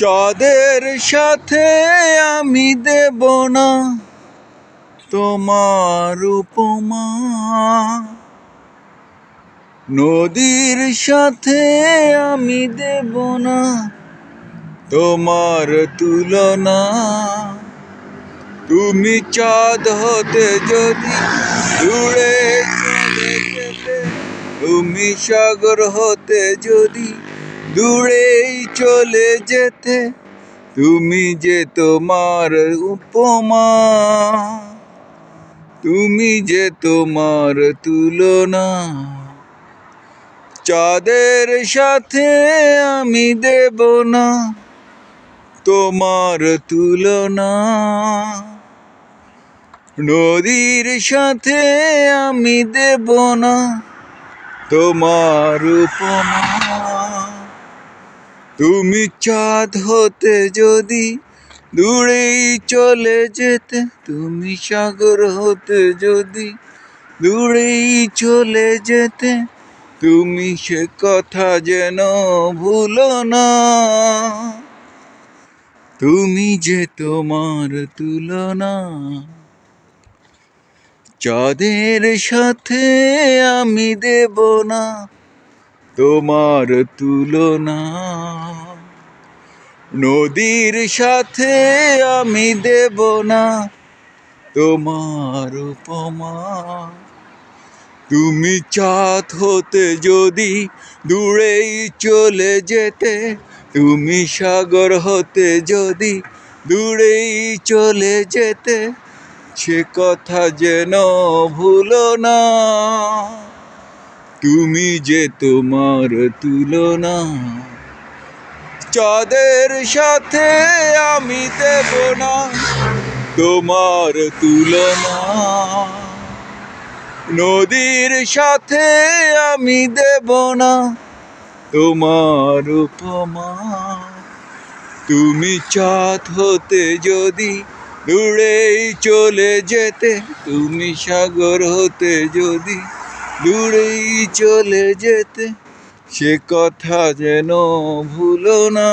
চাঁদের সাথে আমি দেব না তোমার উপমা, নদীর সাথে আমি দেব না তোমার তুলনা। তুমি চাঁদ হতে যদি দূরে চলে যেতে, তুমি সাগর হতে যদি দূরেই চলে যেতে, তুমি যে তোমার উপমা, তুমি যে তোমার তুলনা। চাঁদের সাথে আমি দেব না তোমার তুলনা, নদীর সাথে আমি দেব না তোমার উপমা। তুমি চাঁদ হতে যদি দূরেই চলে যেতে, তুমি সাগর হতে যদি দূরেই চলে যেতে, তুমি সে কথা যেন ভুলো না, তুমি যে তোমার তুলনা। চাঁদের সাথে আমি দেব না তোমার তুলনা, নদীর সাথে আমি দেব না তোমার উপমা। তুমি চাঁদ হতে যদি দূরেই চলে যেতে, তুমি সাগর হতে যদি দূরেই চলে যেতে, সে কথা যেন ভুলো না, তুমি যে তোমার তুলনা। চাঁদের সাথে আমি দেব না তোমার তুলনা, নদীর সাথে আমি দেব না তোমার উপমা। তুমি চাঁদ হতে যদি দূরেই চলে যেতে, তুমি সাগর হতে যদি দূরেই চলে যেতে, সে কথা যেন ভুলো না,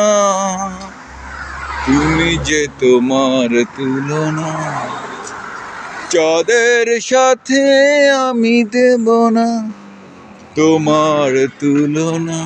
তুমি যে তোমার তুলনা। চাঁদের সাথে আমি দেব না তোমার তুলনা।